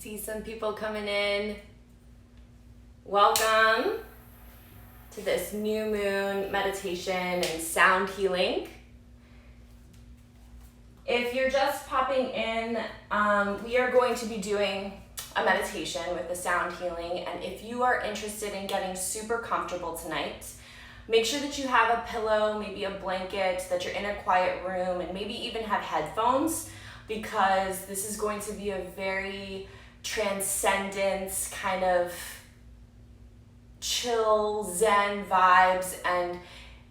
See some people coming in. Welcome to this new moon meditation and sound healing. If you're just popping in, we are going to be doing a meditation with the sound healing, and if you are interested in getting super comfortable tonight, make sure that you have a pillow, maybe a blanket, that you're in a quiet room, and maybe even have headphones, because this is going to be a very transcendence, kind of chill, zen vibes, and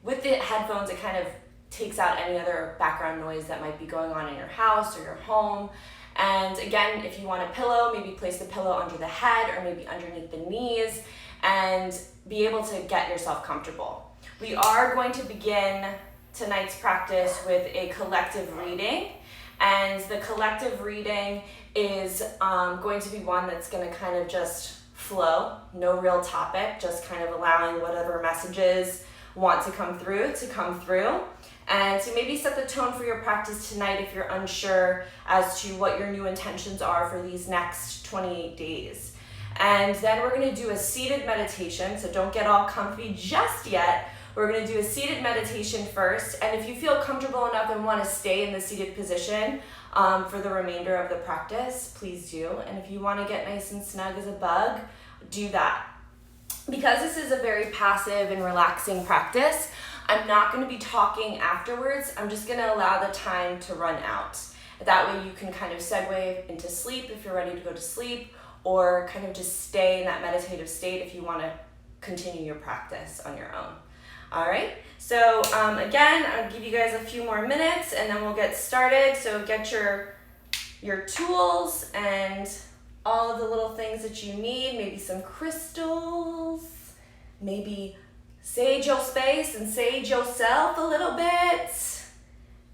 with the headphones it kind of takes out any other background noise that might be going on in your house or your home. And again, if you want a pillow, maybe place the pillow under the head or maybe underneath the knees and be able to get yourself comfortable. We are going to begin tonight's practice with a collective reading, and the collective reading is going to be one that's going to kind of just flow, no real topic, just kind of allowing whatever messages want to come through, and to maybe set the tone for your practice tonight if you're unsure as to what your new intentions are for these next 28 days. And then we're going to do a seated meditation, so don't get all comfy just yet. We're going to do a seated meditation first, and if you feel comfortable enough and want to stay in the seated position for the remainder of the practice, please do. And if you want to get nice and snug as a bug, do that. Because this is a very passive and relaxing practice, I'm not going to be talking afterwards. I'm just going to allow the time to run out. That way you can kind of segue into sleep if you're ready to go to sleep, or kind of just stay in that meditative state if you want to continue your practice on your own. All right, so again, I'll give you guys a few more minutes and then we'll get started. So get your tools and all of the little things that you need, maybe some crystals, maybe sage your space and sage yourself a little bit.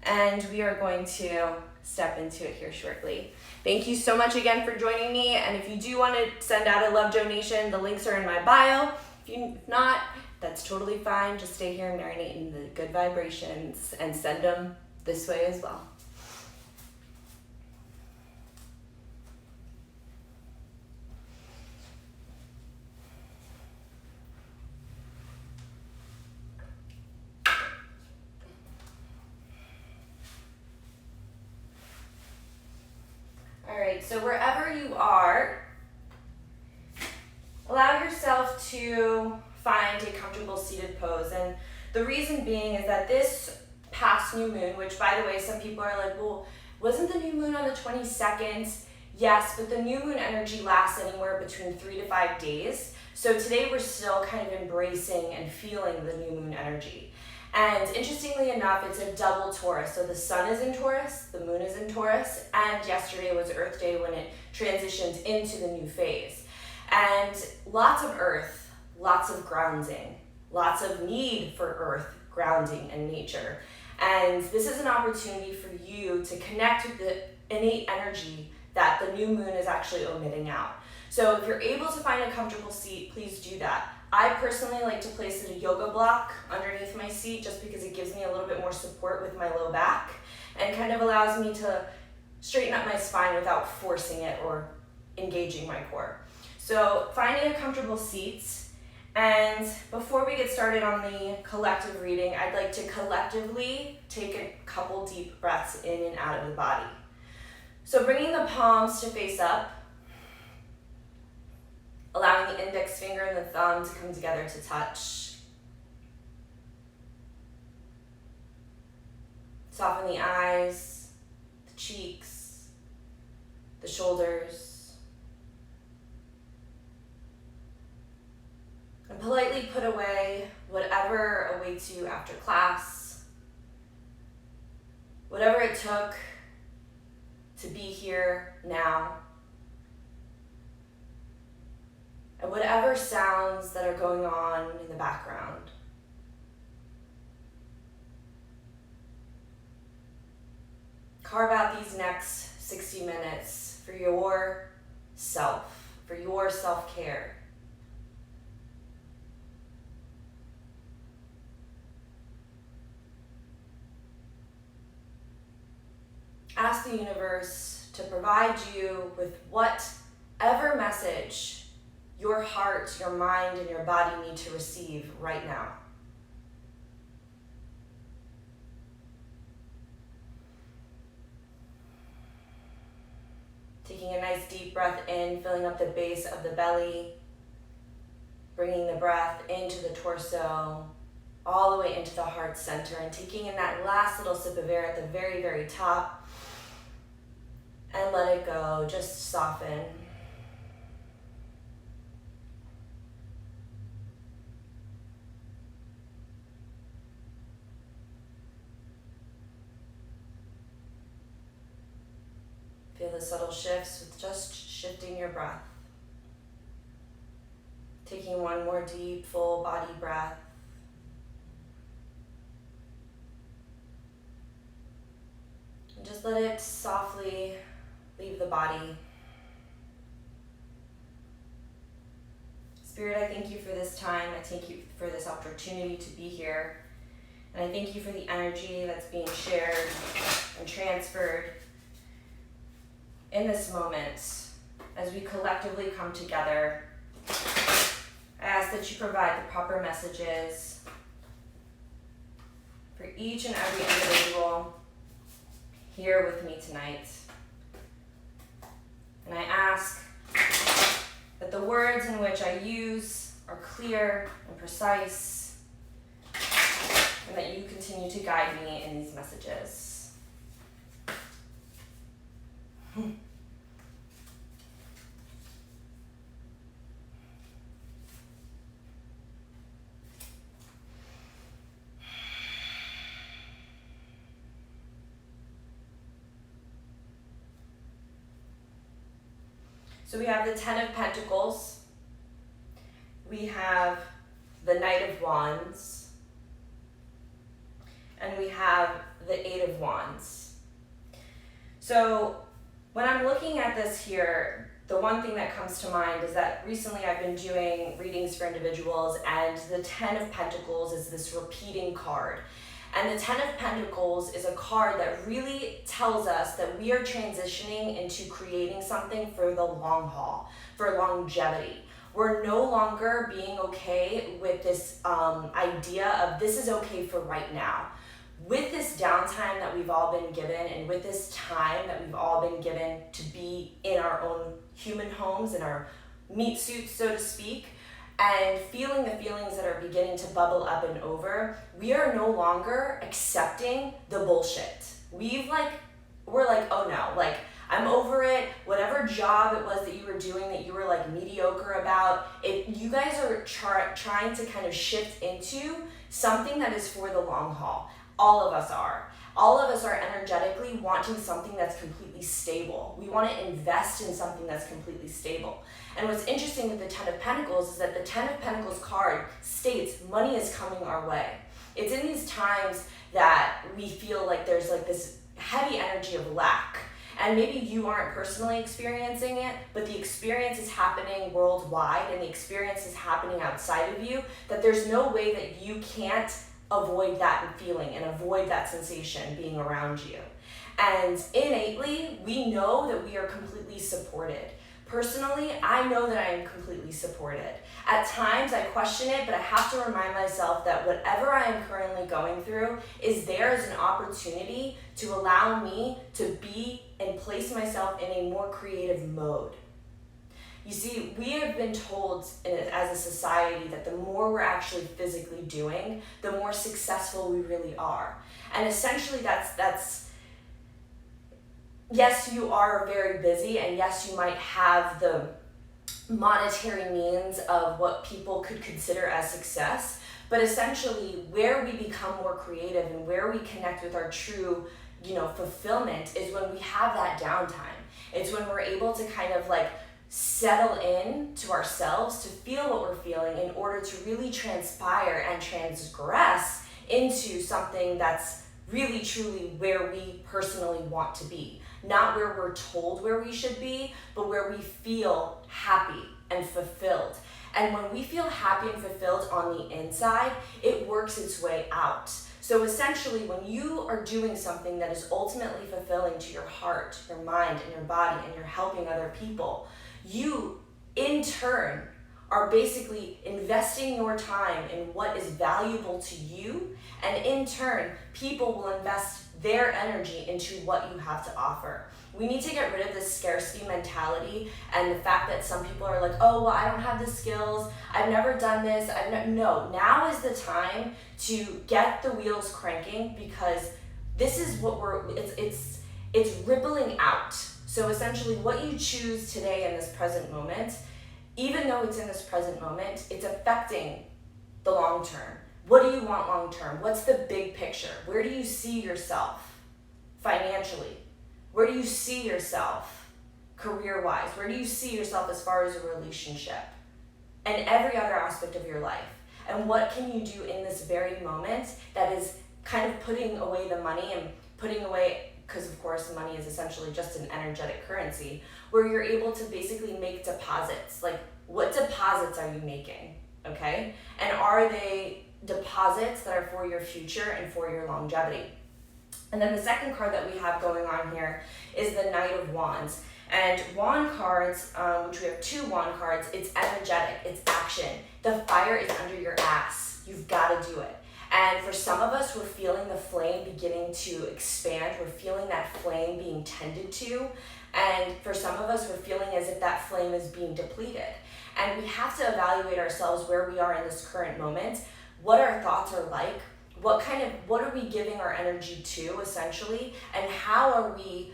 And we are going to step into it here shortly. Thank you so much again for joining me. And if you do want to send out a love donation, the links are in my bio. If not, that's totally fine. Just stay here and marinate in the good vibrations and send them this way as well. All right, so wherever you are, allow yourself to find a comfortable seated pose. And the reason being is that this past new moon, which by the way, some people are like, well, wasn't the new moon on the 22nd? Yes, but the new moon energy lasts anywhere between 3 to 5 days. So today we're still kind of embracing and feeling the new moon energy. And interestingly enough, it's a double Taurus. So the sun is in Taurus, the moon is in Taurus, and yesterday was Earth Day when it transitioned into the new phase. And lots of earth, lots of grounding, lots of need for earth, grounding, and nature. And this is an opportunity for you to connect with the innate energy that the new moon is actually emitting out. So if you're able to find a comfortable seat, please do that. I personally like to place a yoga block underneath my seat just because it gives me a little bit more support with my low back and kind of allows me to straighten up my spine without forcing it or engaging my core. So finding a comfortable seat. And before we get started on the collective reading, I'd like to collectively take a couple deep breaths in and out of the body. So bringing the palms to face up, allowing the index finger and the thumb to come together to touch. Soften the eyes, the cheeks, the shoulders. And politely put away whatever awaits you after class, whatever it took to be here now, and whatever sounds that are going on in the background. Carve out these next 60 minutes for yourself, for your self-care. Ask the universe to provide you with what whatever message your heart, your mind, and your body need to receive right now. Taking a nice deep breath in, filling up the base of the belly, bringing the breath into the torso, all the way into the heart center, and taking in that last little sip of air at the very, very top, and let it go, just soften. Feel the subtle shifts with just shifting your breath. Taking one more deep, full body breath. And just let it softly leave the body. Spirit, I thank you for this time. I thank you for this opportunity to be here. And I thank you for the energy that's being shared and transferred in this moment as we collectively come together. I ask that you provide the proper messages for each and every individual here with me tonight. And I ask that the words in which I use are clear and precise, and that you continue to guide me in these messages. So we have the Ten of Pentacles, we have the Knight of Wands, and we have the Eight of Wands. So when I'm looking at this here, the one thing that comes to mind is that recently I've been doing readings for individuals, and the Ten of Pentacles is this repeating card. And the Ten of Pentacles is a card that really tells us that we are transitioning into creating something for the long haul, for longevity. We're no longer being okay with this idea of this is okay for right now. With this downtime that we've all been given, and with this time that we've all been given to be in our own human homes, in our meat suits, so to speak, and feeling the feelings that are beginning to bubble up and over, we are no longer accepting the bullshit. We're like, oh no, like, I'm over it. Whatever job it was that you were doing that you were like mediocre about, you guys are trying to kind of shift into something that is for the long haul. All of us are. All of us are energetically wanting something that's completely stable. We want to invest in something that's completely stable. And what's interesting with the Ten of Pentacles is that the Ten of Pentacles card states money is coming our way. It's in these times that we feel like there's like this heavy energy of lack. And maybe you aren't personally experiencing it, but the experience is happening worldwide, and the experience is happening outside of you, that there's no way that you can't avoid that feeling and avoid that sensation being around you. And innately, we know that we are completely supported. Personally, I know that I am completely supported. At times, I question it, but I have to remind myself that whatever I am currently going through is there as an opportunity to allow me to be and place myself in a more creative mode. You see, we have been told as a society that the more we're actually physically doing, the more successful we really are. And essentially that's yes, you are very busy, and yes, you might have the monetary means of what people could consider as success, but essentially where we become more creative and where we connect with our true, fulfillment is when we have that downtime. It's when we're able to kind of like settle in to ourselves, to feel what we're feeling in order to really transpire and transgress into something that's really truly where we personally want to be. Not where we're told where we should be, but where we feel happy and fulfilled. And when we feel happy and fulfilled on the inside, it works its way out. So essentially, when you are doing something that is ultimately fulfilling to your heart, your mind, and your body, and you're helping other people, you in turn are basically investing your time in what is valuable to you, and in turn, people will invest their energy into what you have to offer. We need to get rid of this scarcity mentality and the fact that some people are like, oh, well, I don't have the skills, I've never done this, no, now is the time to get the wheels cranking, because this is what it's rippling out. So essentially what you choose today in this present moment, even though it's in this present moment, it's affecting the long term. What do you want long term? What's the big picture? Where do you see yourself financially? Where do you see yourself career-wise? Where do you see yourself as far as a relationship? And every other aspect of your life. And what can you do in this very moment that is kind of putting away the money and putting away, because of course money is essentially just an energetic currency, where you're able to basically make deposits. Like, what deposits are you making, okay? And are they deposits that are for your future and for your longevity? And then the second card that we have going on here is the Knight of Wands. And wand cards, which we have 2 wand cards, it's energetic, it's action. The fire is under your ass. You've got to do it. And for some of us, we're feeling the flame beginning to expand. We're feeling that flame being tended to. And for some of us, we're feeling as if that flame is being depleted. And we have to evaluate ourselves where we are in this current moment, what our thoughts are like, what are we giving our energy to, essentially, and how are we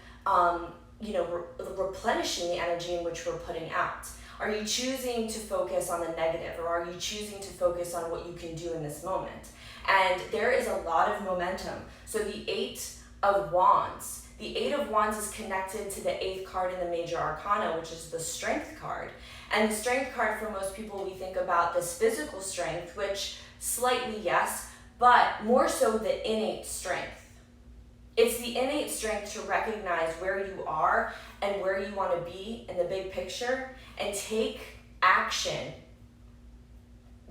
replenishing the energy in which we're putting out. Are you choosing to focus on the negative, or are you choosing to focus on what you can do in this moment? And there is a lot of momentum. So the 8 of Wands. The 8 of Wands is connected to the 8th card in the Major Arcana, which is the Strength card. And the Strength card, for most people, we think about this physical strength, which slightly yes, but more so the innate strength. It's the innate strength to recognize where you are and where you want to be in the big picture and take action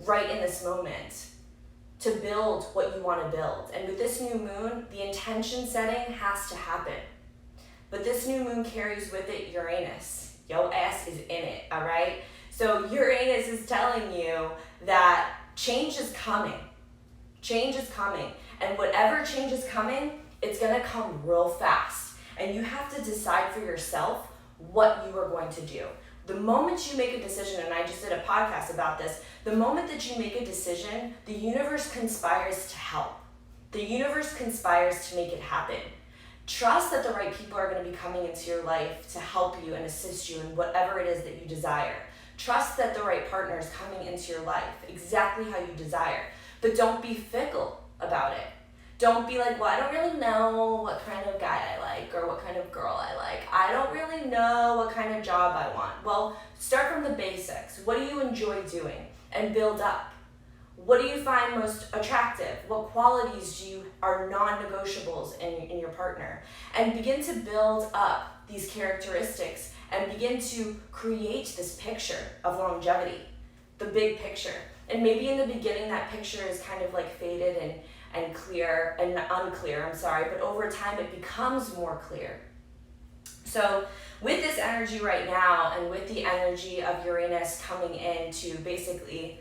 right in this moment to build what you want to build. And with this new moon, the intention setting has to happen. But this new moon carries with it Uranus. Your ass is in it, all right? So Uranus is telling you that change is coming. Change is coming. And whatever change is coming, it's going to come real fast. And you have to decide for yourself what you are going to do. The moment you make a decision, and I just did a podcast about this, the moment that you make a decision, the universe conspires to help. The universe conspires to make it happen. Trust that the right people are going to be coming into your life to help you and assist you in whatever it is that you desire. Trust that the right partner is coming into your life exactly how you desire. But don't be fickle about it. Don't be like, well, I don't really know what kind of guy I like or what kind of girl I like. I don't really know what kind of job I want. Well, start from the basics. What do you enjoy doing? And build up. What do you find most attractive? What qualities are non-negotiables in your partner? And begin to build up these characteristics and begin to create this picture of longevity, the big picture. And maybe in the beginning that picture is kind of like faded and clear and unclear, but over time it becomes more clear. So with this energy right now, and with the energy of Uranus coming in to basically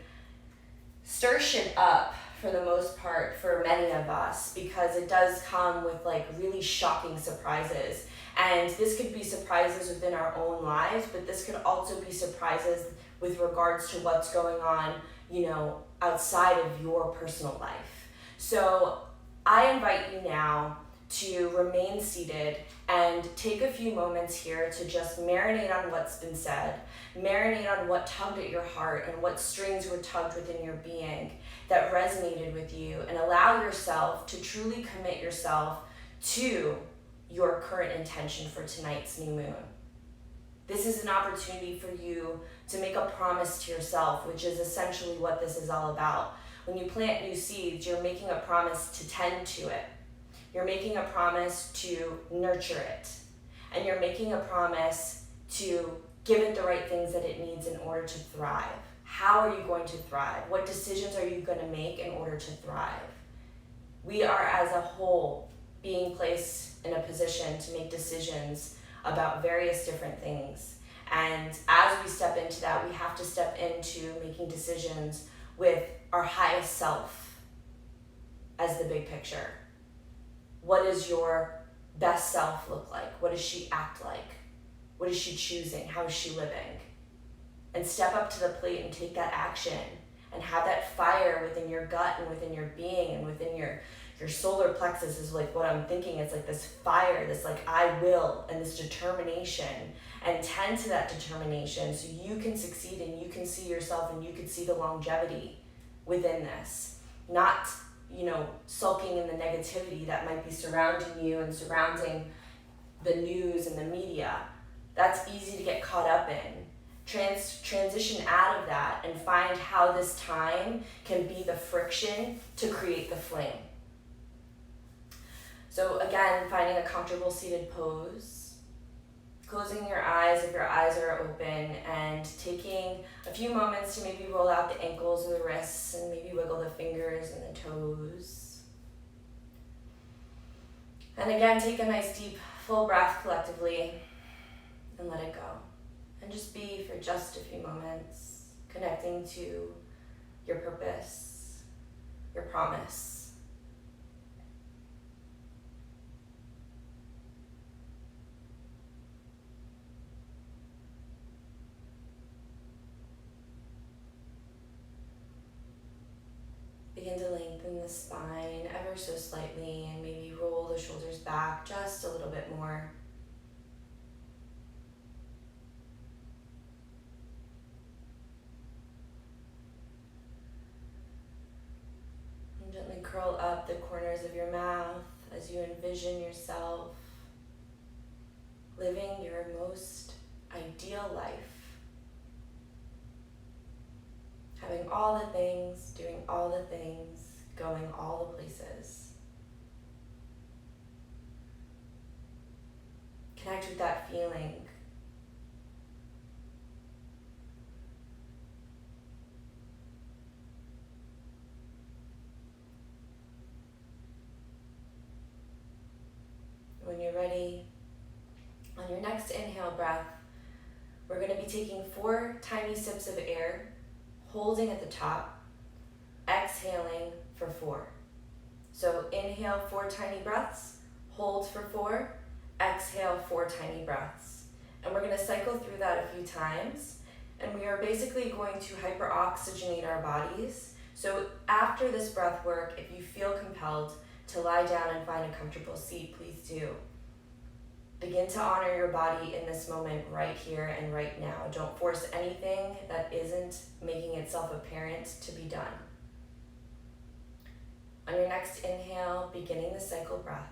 stir shit up for the most part for many of us, because it does come with like really shocking surprises. And this could be surprises within our own lives, but this could also be surprises with regards to what's going on, outside of your personal life. So I invite you now to remain seated and take a few moments here to just marinate on what's been said, marinate on what tugged at your heart and what strings were tugged within your being that resonated with you, and allow yourself to truly commit yourself to your current intention for tonight's new moon. This is an opportunity for you to make a promise to yourself, which is essentially what this is all about. When you plant new seeds, you're making a promise to tend to it. You're making a promise to nurture it. And you're making a promise to give it the right things that it needs in order to thrive. How are you going to thrive? What decisions are you going to make in order to thrive? We are, as a whole, being placed in a position to make decisions about various different things. And as we step into that, we have to step into making decisions with our highest self as the big picture. What does your best self look like? What does she act like? What is she choosing? How is she living? And step up to the plate and take that action and have that fire within your gut and within your being and within your solar plexus is like what I'm thinking. It's like this fire, this like I will, and this determination, and tend to that determination so you can succeed and you can see yourself and you can see the longevity within this. Not, sulking in the negativity that might be surrounding you and surrounding the news and the media. That's easy to get caught up in. Transition out of that and find how this time can be the friction to create the flame. So again, finding a comfortable seated pose, closing your eyes if your eyes are open, and taking a few moments to maybe roll out the ankles or the wrists and maybe wiggle the fingers and the toes. And again, take a nice deep full breath collectively and let it go. And just be for just a few moments, connecting to your purpose, your promise. Begin to lengthen the spine ever so slightly and maybe roll the shoulders back just a little bit more. And gently curl up the corners of your mouth as you envision yourself living your most ideal life. Having all the things, doing all the things, going all the places. Connect with that feeling. When you're ready, on your next inhale breath, we're going to be taking 4 tiny sips of air, holding at the top, exhaling for 4. So inhale 4 tiny breaths, hold for 4, exhale 4 tiny breaths. And we're going to cycle through that a few times. And we are basically going to hyperoxygenate our bodies. So after this breath work, if you feel compelled to lie down and find a comfortable seat, please do. Begin to honor your body in this moment right here and right now. Don't force anything that isn't making itself apparent to be done. On your next inhale, beginning the cycle breath.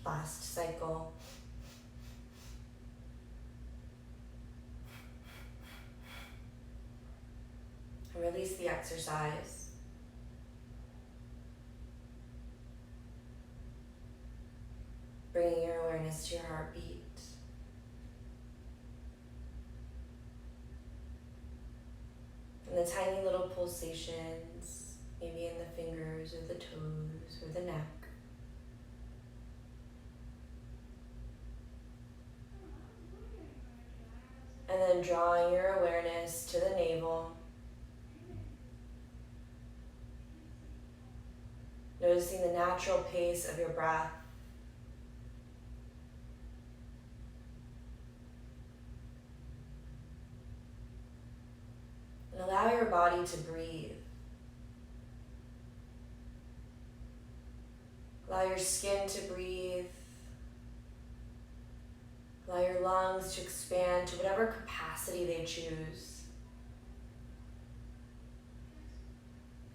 Last cycle. And release the exercise. Bringing your awareness to your heartbeat. And the tiny little pulsations, maybe in the fingers or the toes or the neck. And then then drawing your awareness to the navel. Noticing the natural pace of your breath. And allow your body to breathe. Allow your skin to breathe. Allow your lungs to expand to whatever capacity they choose.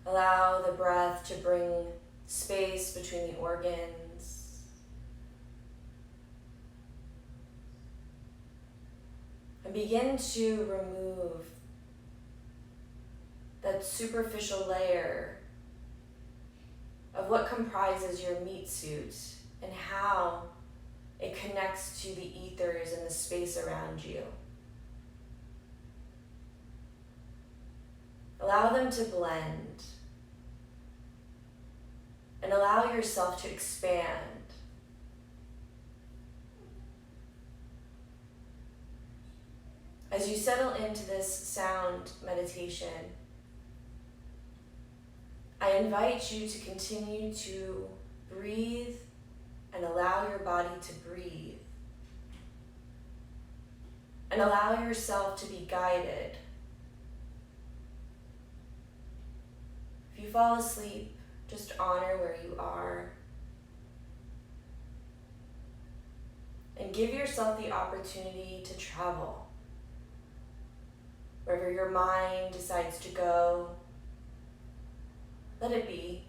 Allow the breath to bring space between the organs. And begin to remove that superficial layer of what comprises your meat suit and how it connects to the ethers and the space around you. Allow them to blend and allow yourself to expand. As you settle into this sound meditation, I invite you to continue to breathe and allow your body to breathe. And allow yourself to be guided. If you fall asleep, just honor where you are. And give yourself the opportunity to travel. Wherever your mind decides to go, let it be.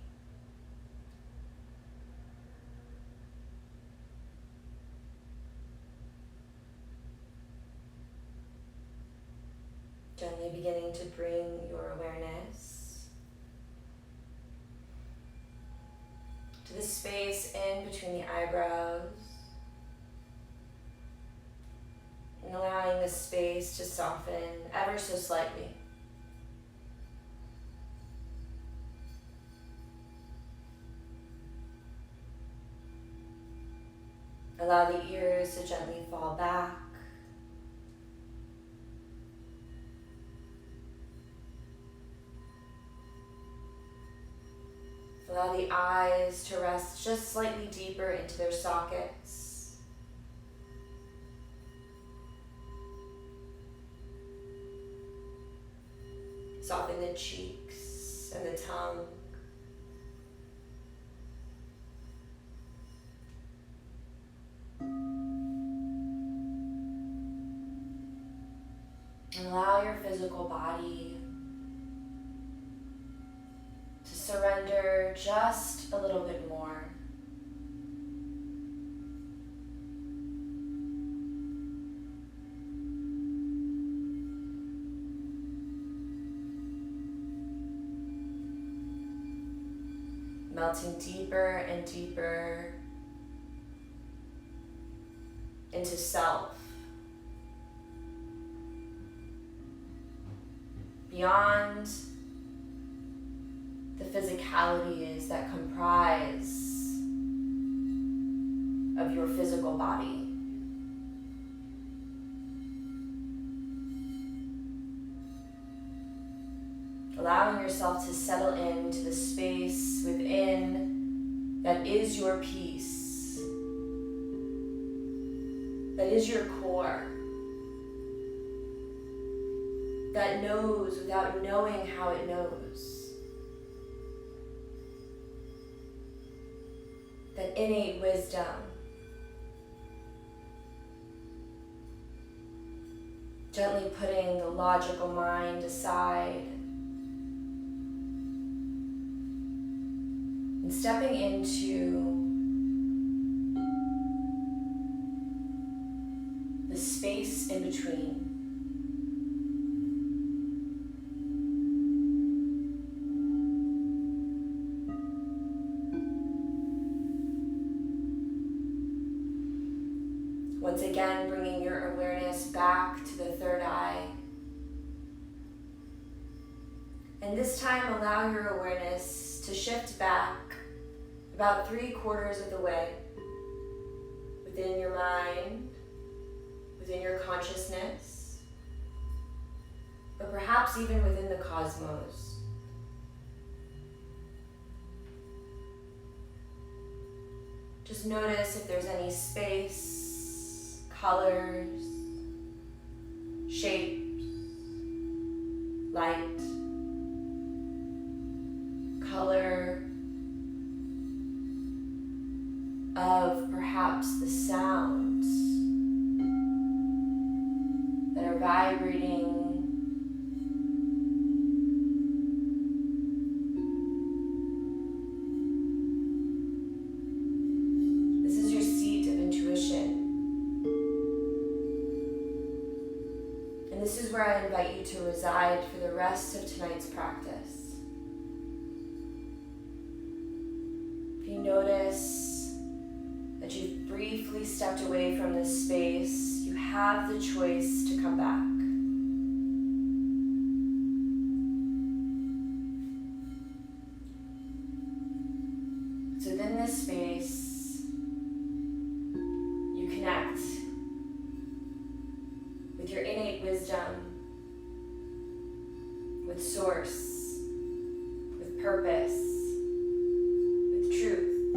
Gently beginning to bring your awareness to the space in between the eyebrows, and allowing the space to soften ever so slightly. Allow the ears to gently fall back. Allow the eyes to rest just slightly deeper into their sockets. Soften the cheeks and the tongue. And allow your physical body to surrender just a little bit more. Melting deeper and deeper into self. Beyond the physicalities that comprise of your physical body. Allowing yourself to settle into the space within that is your peace, that is your core, that knows without knowing how it knows, that innate wisdom. Gently putting the logical mind aside and stepping into the space in between. Once again, bringing your awareness back to the third eye. And this time, allow your awareness to shift back about 3/4 of the way within your mind, within your consciousness. perhaps even within the cosmos. Just notice if there's any space, colors, shapes, light, color of perhaps the sounds that are vibrating where I invite you to reside for the rest of tonight's practice. If you notice that you've briefly stepped away from this space, you have the choice to come back. So within this space, you connect with your innate wisdom, with source, with purpose, with truth,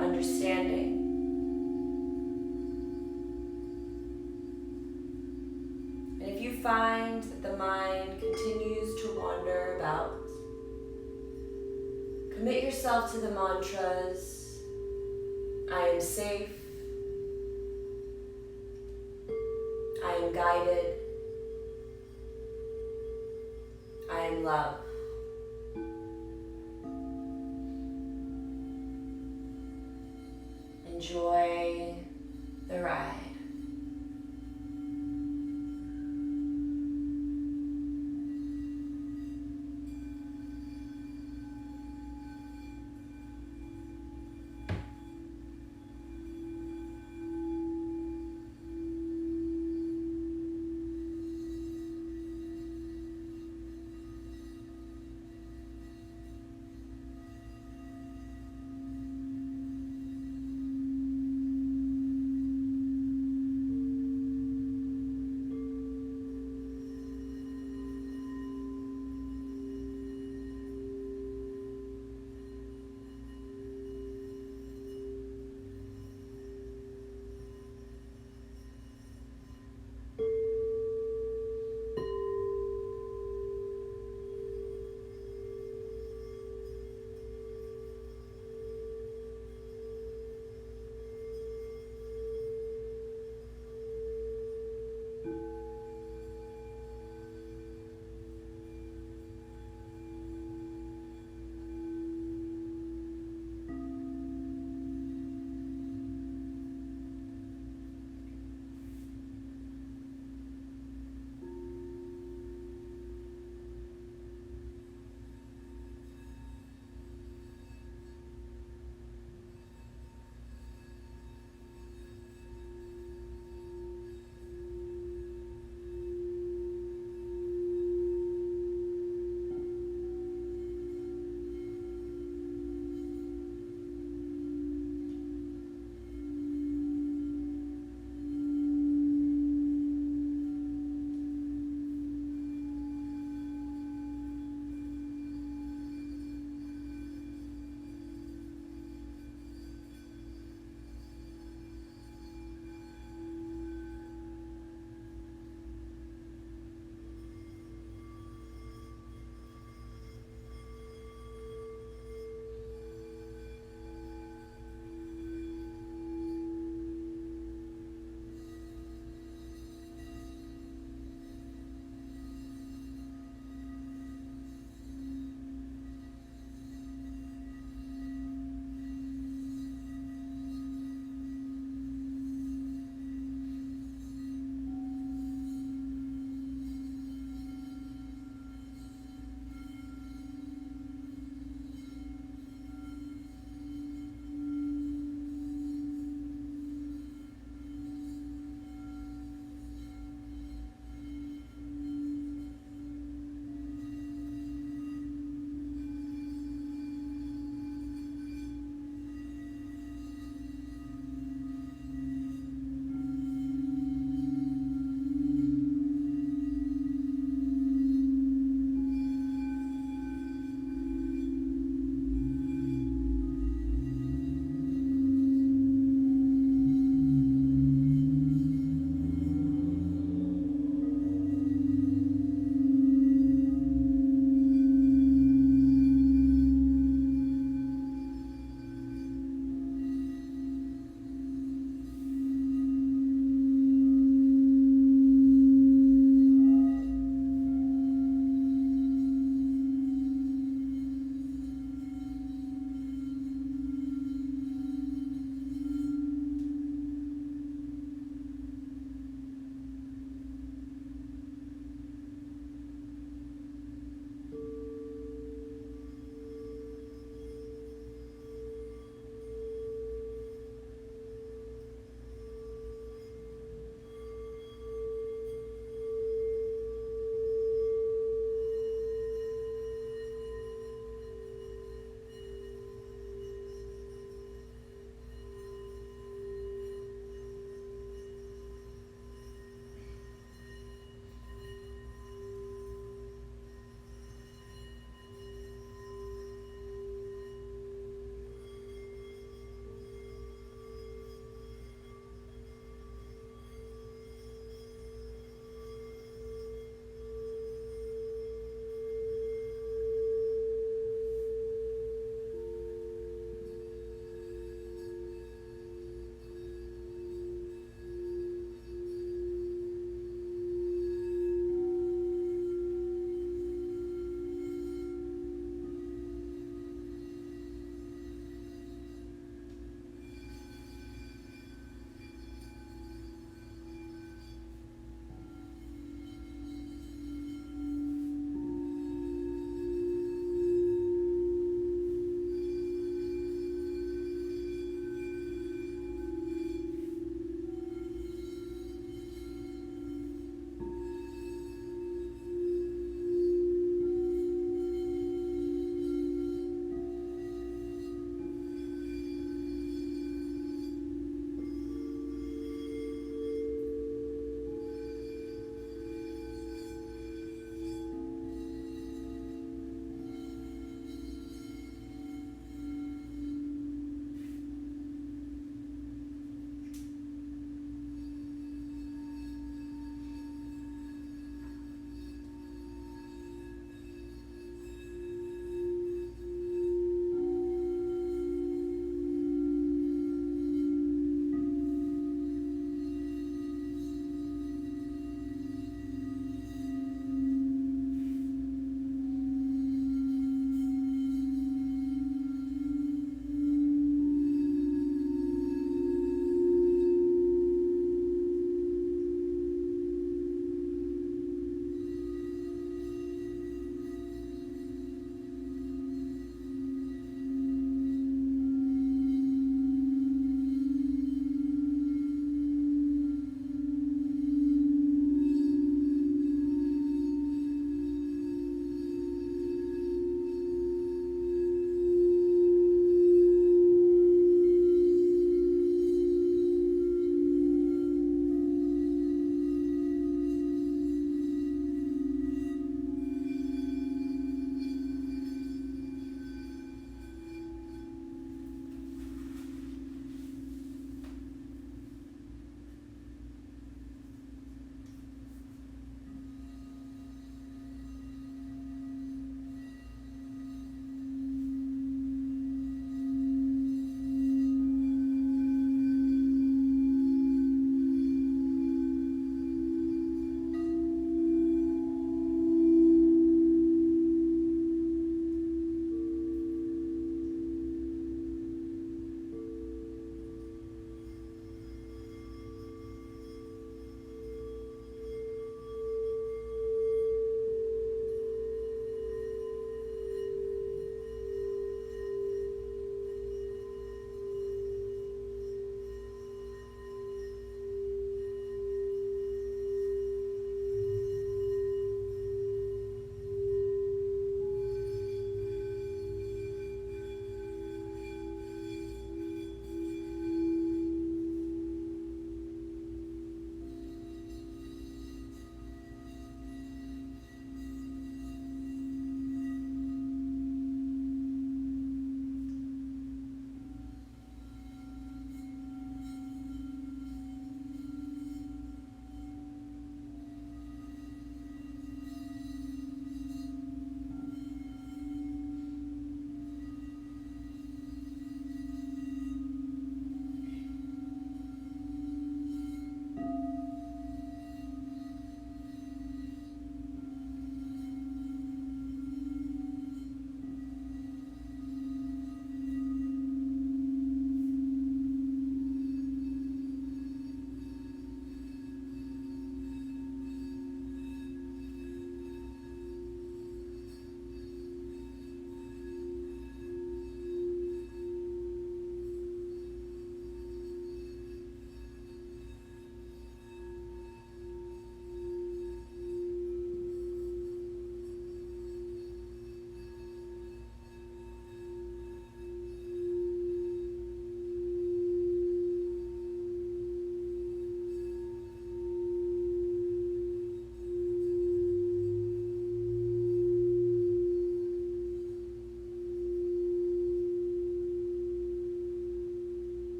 understanding. And if you find that the mind continues to wander about, commit yourself to the mantras, I am safe, I am guided, I am love. Enjoy the ride.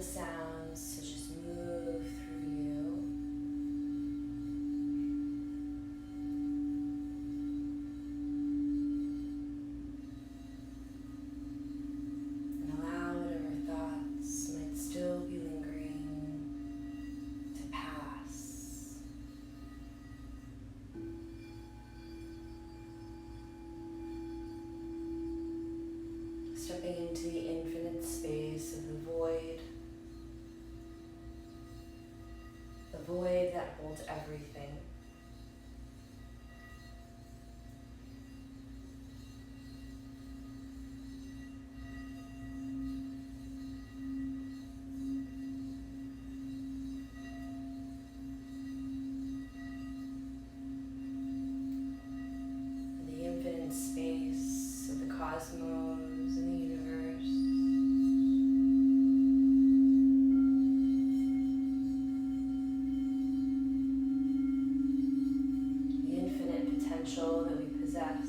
sounds to just move through you. And allow whatever thoughts might still be lingering to pass. Stepping into the infinite space of the void that holds everything. The infinite space of the cosmos and the universe. Potential that we possess.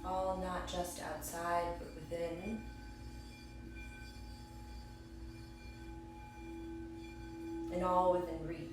All not just outside, but within. And all within reach.